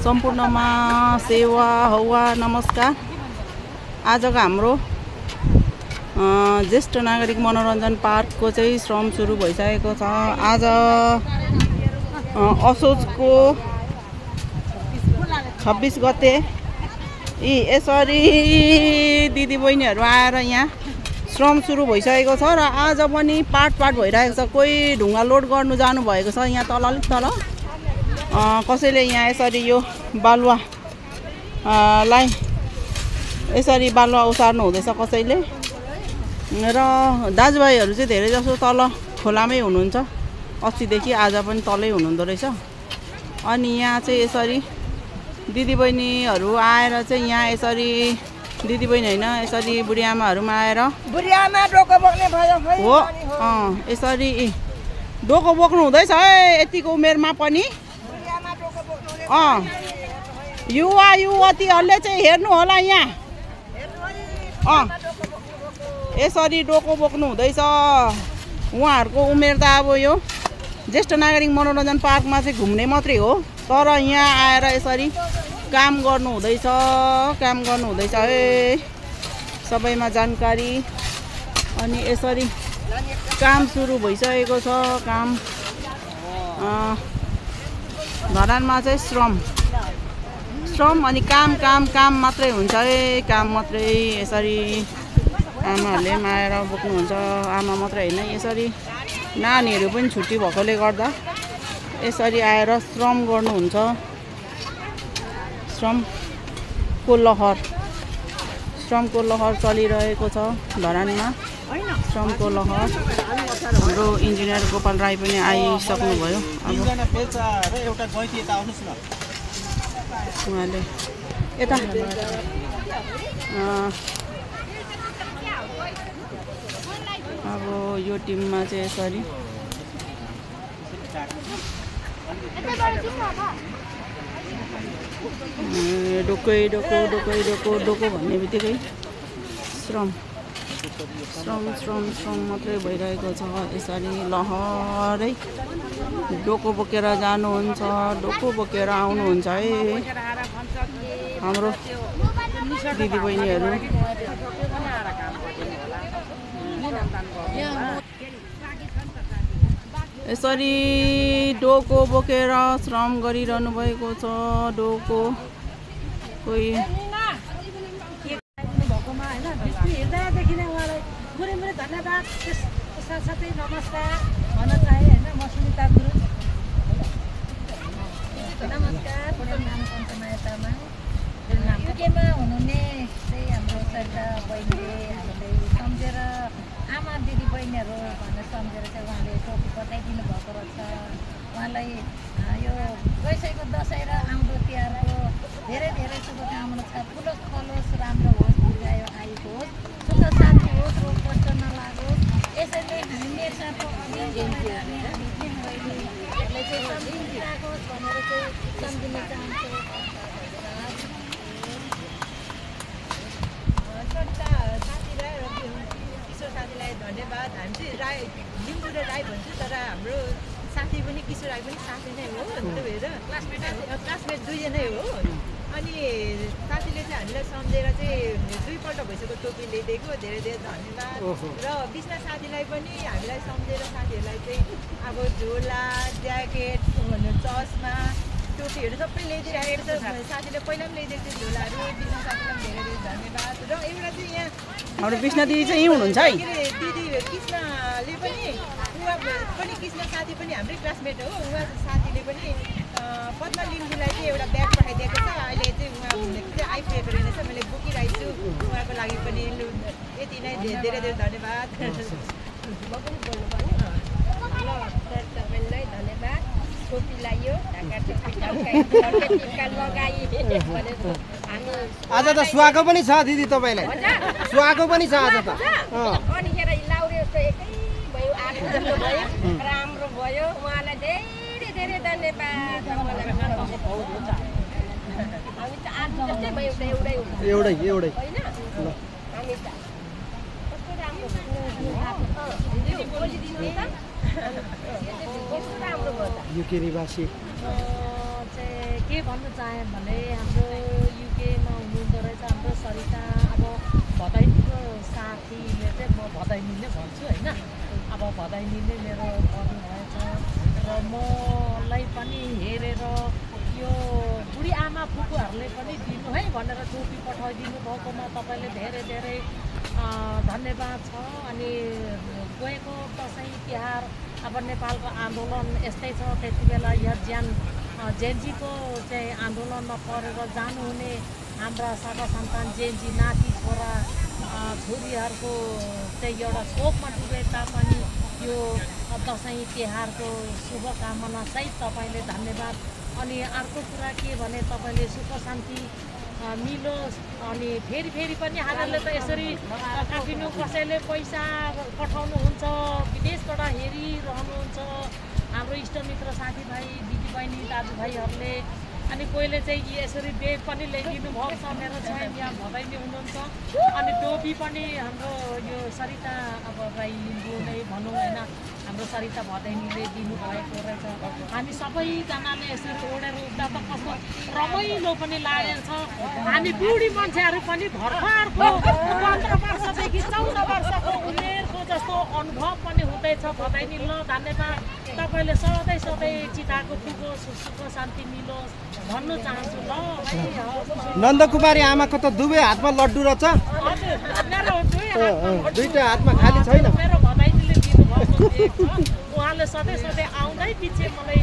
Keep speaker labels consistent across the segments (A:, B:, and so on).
A: सम्पूर्णमा सेवा हौवा नमस्कार। आजको हाम्रो ज्येष्ठ नागरिक मनोरञ्जन पार्कको चाहिँ श्रम सुरु भइसकेको छ। आज असोजको 26 गते यसरी दिदीबहिनीहरू आएर यहाँ श्रम सुरु भइसकेको छ र आज पनि पार्ट भइरहेको छ। कोही ढुङ्गा लोड गर्नु जानु भएको छ यहाँ तल अलिक तल। कसैले यहाँ यसरी यो बालुवा लाई यसरी बालुवा उसार्नु हुँदैछ कसैले। र दाजुभाइहरू चाहिँ धेरै जसो तल खोलामै हुनुहुन्छ। अस्तिदेखि आज पनि तलै हुनुहुँदो रहेछ। अनि यहाँ चाहिँ यसरी दिदीबहिनीहरू आएर चाहिँ यहाँ यसरी दिदीबहिनी होइन यसरी बुढीआमाहरूमा आएर
B: बुढीआमा डोको बोक्ने भयो
A: हो। यसरी डोको बोक्नु हुँदैछ है यतिको उमेरमा पनि। युवा युवतीहरूले चाहिँ हेर्नु होला यहाँ। यसरी डोको बोक्नु हुँदैछ। उहाँहरूको उमेर त अब यो ज्येष्ठ नागरिक मनोरञ्जन पार्कमा चाहिँ घुम्ने मात्रै हो, तर यहाँ आएर यसरी काम गर्नु हुँदैछ है। सबैमा जानकारी। अनि यसरी काम सुरु भइसकेको छ। काम धरानमा चाहिँ श्रम अनि काम मात्रै हुन्छ है। काम मात्रै यसरी आमाहरूले आएर बोक्नुहुन्छ। आमा मात्रै होइन यसरी नानीहरू पनि छुट्टी भएकोले गर्दा यसरी आएर श्रम गर्नुहुन्छ। श्रमको लहर चलिरहेको छ धरानमा। श्रमको लहर। हाम्रो इन्जिनियर गोपाल राई पनि आइसक्नुभयो। अब उहाँले यता अब यो टिममा चाहिँ यसरी डोको भन्ने बित्तिकै श्रम मात्रै भइरहेको छ। यसरी लहरै डोको बोकेर जानुहुन्छ, डोको बोकेर आउनुहुन्छ है हाम्रो दिदीबहिनीहरू। यसरी डोको बोकेर श्रम गरिरहनु भएको छ। डोको कोही
B: धन्यवाद। साथसाथै नमस्कार भन्न चाहे होइन। म सुनिता गुरुङ। नमस्कार। मेरो नाम पञ्चमाया तामाङ। केमा हुनुहुने चाहिँ हाम्रो सरिता बहिनीले हामीलाई सम्झेर आमा दिदी बहिनीहरू भनेर सम्झेर चाहिँ उहाँले टोपी बताइदिनु भएको रहेछ। उहाँलाई यो गइसकेको दसैँ र आउँदो तिहारको धेरै धेरै शुभकामना छ। फुलोस् फलोस् राम्रो होस्, दीर्घायु आएको होस्, सुख शान्ति होस्, रोग कष्ट नलागोस्। यसैले हामी मेरसाको बहिनीहरूले चाहिँ सम्झिनु राखोस् भनेर चाहिँ सम्झिन चाहन्छु। साथीलाई किशोर साथीलाई धन्यवाद। हामी चाहिँ राई लिम्बू र राई भन्छु, तर हाम्रो साथी पनि किशोर राई पनि साथी नै हो। त्यही भएर क्लासमेट दुईजनै हो। अनि साथीले चाहिँ हामीलाई सम्झेर चाहिँ दुईपल्ट भइसक्यो टोपी ल्याइदिएको। धेरै धेरै धन्यवाद। र बिचमा साथीलाई पनि हामीलाई सम्झेर साथीहरूलाई चाहिँ अब झोला, ज्याकेट, चस्मा, टोपीहरू सबै ल्याइदिइराखेको छ। साथीले पहिला पनि ल्याइदिएको थियो झोलाहरू। बिचमा साथीलाई पनि धेरै धेरै धन्यवाद। र एउटा चाहिँ यहाँ
A: हाम्रो कृष्ण दिदी चाहिँ यहीँ हुनुहुन्छ है।
B: दिदी कृष्णले पनि उहाँ पनि कृष्ण साथी पनि हाम्रै क्लासमेट हो। उहाँ साथीले पनि पद्मा लिम्बूलाई चाहिँ एउटा ब्याग पठाइदिएको छ। अहिले चाहिँ उहाँ आइपुगेको रहेछ। मैले बोकिरहेको छु। उहाँको लागि पनि यति नै। धेरै धेरै धन्यवाद। तपाईँलाई धन्यवाद। टोपी लगाइयो,
C: आज त सुहाएको पनि छ दिदी तपाईँलाई। सुहाएको पनि छ आज त।
B: अनिखेर लाउरे जस्तो एकै भयो, आएको जस्तो भयो, राम्रो भयो। उहाँलाई धेरै धेरै धन्यवाद। हामी त आज जस्तै भयो, एउटै होइन हामी त कस्तो राम्रो बोलिदिनु त। यो के रिवासी
D: के भन्नु चाहे भने हाम्रो युकेमा हुनुहुँदो रहेछ हाम्रो सरिता अब भदैनीको साथीले चाहिँ म भदैनीले भन्छु होइन अब भदैनीले मेरो गर्नुभएछ र मलाई पनि हेरेर यो बुढी आमा फुपूहरूले पनि दिनु है भनेर टोपी पठाइदिनु भएकोमा तपाईँले धेरै धेरै धन्यवाद छ। अनि गएको दसैँ तिहार अब नेपालको आन्दोलन यस्तै छ त्यति बेला यहाँ जेन्जीको चाहिँ आन्दोलनमा परेर जानुहुने हाम्रा शाखा सन्तान जेन्जी नाति छोरा छोरीहरूको चाहिँ एउटा शोकमा डुबे तापनि यो दसैँ तिहारको शुभकामना सहित तपाईँले धन्यवाद। अनि अर्को कुरा के भने तपाईँले सुख शान्ति मिलोस्। अनि फेरि पनि हामीहरूले त यसरी काटिनु कसैले पैसा पठाउनुहुन्छ विदेशबाट हेरिरहनुहुन्छ हाम्रो इष्टमित्र साथीभाइ दिदीबहिनी दाजुभाइहरूले। अनि कोहीले चाहिँ यसरी बेग पनि ल्याइदिनु भएको छ मेरो छोरी यहाँ भदैनी हुनुहुन्छ। अनि टोपी पनि हाम्रो यो सरिता अब राई लिम्बू नै भनौँ होइन हाम्रो सरिता भदैनीले दिनुभएको रहेछ। हामी सबैजनाले यसरी ओढेर उठ्दा त कस्तो रमाइलो पनि लागेको छ। हामी बुढी मान्छेहरू पनि भर्खरको 15 वर्षदेखि 14 वर्षको उमेरको जस्तो अनुभव पनि हुँदैछ। भदैनी ल धन्यवाद तपाईँले सधैँ चिताको पुगोस् सुख शान्ति मिलोस् भन्नु चाहन्छु ल है।
C: नन्दकुमारी आमाको त दुवै हातमा लड्डु रहेछ।
D: मेरो
C: दुईटा हातमा खाली छैन।
D: मेरो भदैनीले दिनुभएको उहाँले सधैँ आउँदै पछि मलाई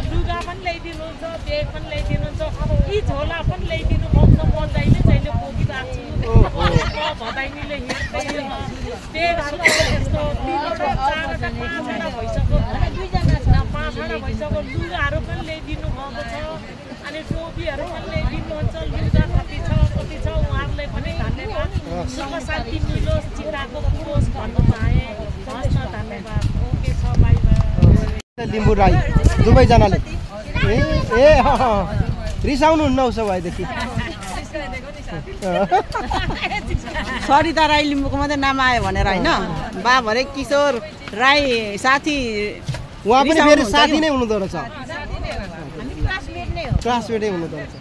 D: लुगा पनि ल्याइदिनुहुन्छ बेग पनि ल्याइदिनुहुन्छ यी झोला पनि ल्याइदिनु भएको छ। म जहिले बोकिरहेको छु भदैनीले बेगहरू यस्तो 4-5 भइसक्यो 5 भइसक्यो लुगाहरू पनि ल्याइदिनु भएको छ। अनि टोपीहरू पनि ल्याइदिनुहुन्छ लुगा कति छ उहाँहरूले पनि धन्यवाद। सुख शान्ति मिलोस् चिताको पुगोस् भन्नु चाहे हस् न धन्यवाद। ओके छ बाई बाई।
C: लिम्बू राई दुवैजनाले रिसाउनुहुन्न उसो भएदेखि।
A: सरिता राई लिम्बूको मात्रै नाम आयो भनेर होइन बा भरे किशोर राई साथी
C: उहाँ पनि फेरि साथी नै हुनुहुँदो रहेछ। क्लासमेटै हुनुहुँदो रहेछ।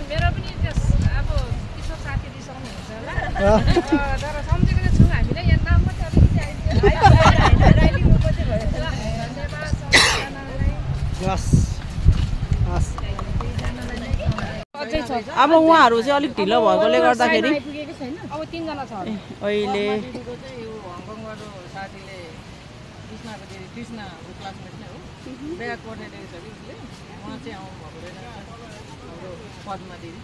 B: मेरो पनि त्यस अब किशोर साथी रिसाउनुहुन्छ होला तर सम्झेको चाहिँ छु हामीले यहाँ नाम मात्रै अलिकति
A: अब उहाँहरू चाहिँ अलिक ढिलो भएकोले गर्दाखेरि
B: अब 3 जना छ
A: अहिले
B: हङकङबाट साथीले कृष्ण क्लासमेट नै हो बिहा कोर्डिनेटर छ कि उसले उहाँ चाहिँ आउनु भएको रहेछ हाम्रो पद्मा दिदी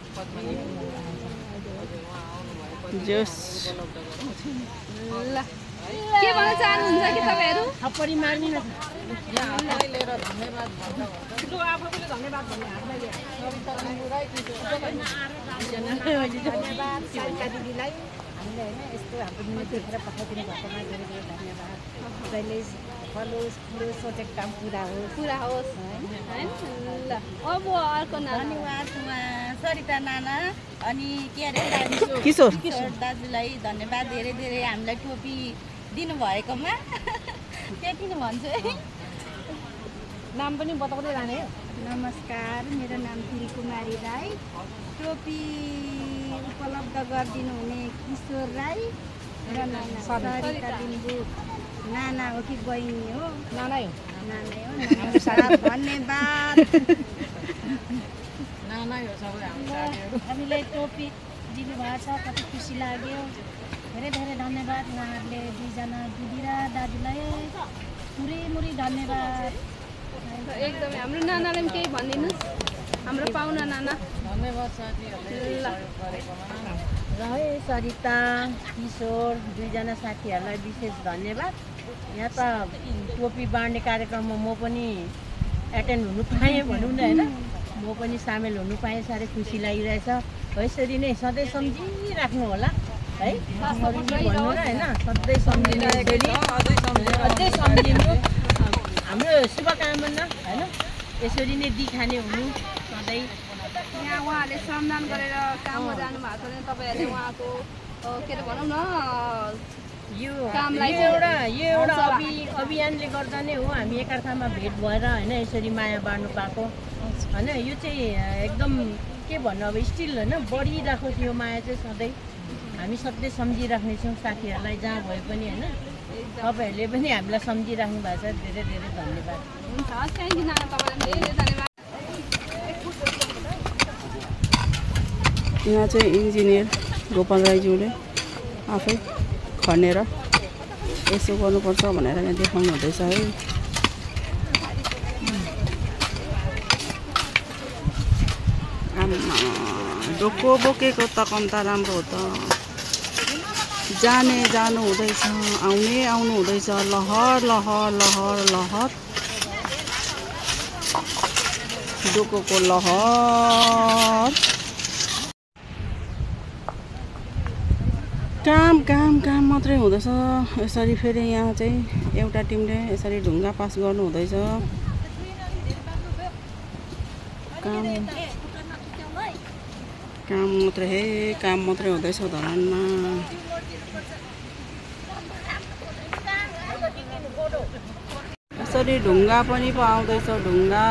B: उहाँ आउनुभयो
E: ल के भन्न चाहनुहुन्छ कि तपाईहरु
D: थप्पडी मार्नु न
B: यहाँलाई लिएर धन्यवाद भन्छ
D: लु आफूले धन्यवाद भन्ने हामीलाई
B: धन्यवाद सरिता दिदीलाई हामीले होइन यस्तो हाम्रो निम्ति देखेर पठाइदिनु भएकोमा धेरै धेरै धन्यवाद। जहिले फलोस् फुलोस् सोचेको काम पुरा होस्
E: हैन ल अब अर्को नाम
F: धन्यवाद सरिता नाना अनि के अरे
A: किशोर
F: दाजुलाई धन्यवाद धेरै धेरै हामीलाई टोपी दिनुभएकोमा त्यति नै भन्छु है।
D: नाम पनि बताउँदै जाने हो।
F: नमस्कार मेरो नाम तिलकुमारी राई टोपी उपलब्ध गरिदिनु हुने किशोर राई र सरिता लिम्बू नाना हो कि बहिनी हो
D: नानै हो
F: नमस्कार धन्यवाद
B: नानै हो सबै हाम्रो साथीहरू
D: हामीलाई टोपी दिनुभएको छ कति खुसी लाग्यो धेरै धेरै धन्यवाद उहाँहरूले दुईजना दिदी र दाजुलाई मुरी धन्यवाद।
E: एकदमै हाम्रो नानालाई पनि केही भनिदिनुस् हाम्रो पाहुना नाना
B: धन्यवाद साथीहरूले सहयोग गरेकोमा
G: र है सरिता किशोर दुईजना साथीहरूलाई विशेष धन्यवाद।
D: यहाँ त टोपी बाँड्ने कार्यक्रममा म पनि एटेन्ड हुनु पाएँ भनौँ न होइन, म पनि सामेल हुनु पाएँ। साह्रै खुसी लागिरहेछ। हो यसरी नै सधैँ सम्झिराख्नु होला है, भन्नु र होइन, सधैँ सम्झिनु, अझै सम्झिनु हाम्रो शुभकामना होइन। यसरी नै दिखाने हुनु सधैँ।
E: यहाँ उहाँहरूले श्रमदान गरेर काममा जानु भएको छ भने तपाईँहरूले उहाँको के अरे भनौँ न
D: यो
E: कामलाई
D: एउटा अभियानले गर्दा नै हो हामी एकअर्कामा भेट भएर होइन यसरी माया बाँड्नु पाएको होइन। यो चाहिँ एकदम के भन्नु अब स्टिल होइन बढिरहेको थियो माया चाहिँ सधैँ। हामी सधैँ सम्झिराख्नेछौँ साथीहरूलाई जहाँ भए पनि होइन। तपाईँहरूले पनि हामीलाई सम्झिराख्नु भएको छ, धेरै धेरै धन्यवाद।
E: हुन्छ, थ्याङ्क यू नाना, तपाईँलाई धेरै धन्यवाद।
A: यहाँ चाहिँ इन्जिनियर गोपाल राईज्यूले आफै खनेर यसो गर्नुपर्छ भनेर यहाँ देखाउनु हुँदैछ है। डोको बोकेको त कम्ता राम्रो हो त। जाने जानु हुँदैछ, आउने आउनु हुँदैछ, लहर लहर लहर लहर डोकोको लहर। काम काम काम मात्रै हुँदैछ। यसरी फेरि यहाँ चाहिँ एउटा टिमले यसरी ढुङ्गा पास गर्नु हुँदैछ। काम काम मात्रै हे काम मात्रै हुँदैछ धरानमा। यसरी ढुङ्गा पनि पाउँदैछ, ढुङ्गा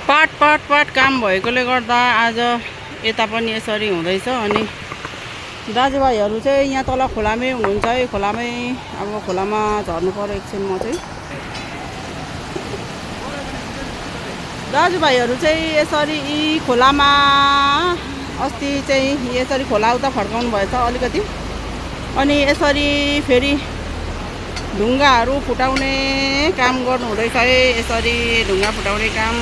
A: पाट पाट पाट काम भएकोले गर्दा आज यता पनि यसरी हुँदैछ। अनि दाजुभाइहरू चाहिँ यहाँ तल खोलामै हुनुहुन्छ है, खोलामै अब खोलामा झर्नु पर्यो एकछिन। म चाहिँ दाजुभाइहरू चाहिँ यसरी यी खोलामा अस्ति चाहिँ यसरी खोला उता फर्काउनु भएछ अलिकति। अनि यसरी फेरि ढुङ्गाहरू फुटाउने काम गर्नु हुँदैछ है, यसरी ढुङ्गा फुटाउने काम।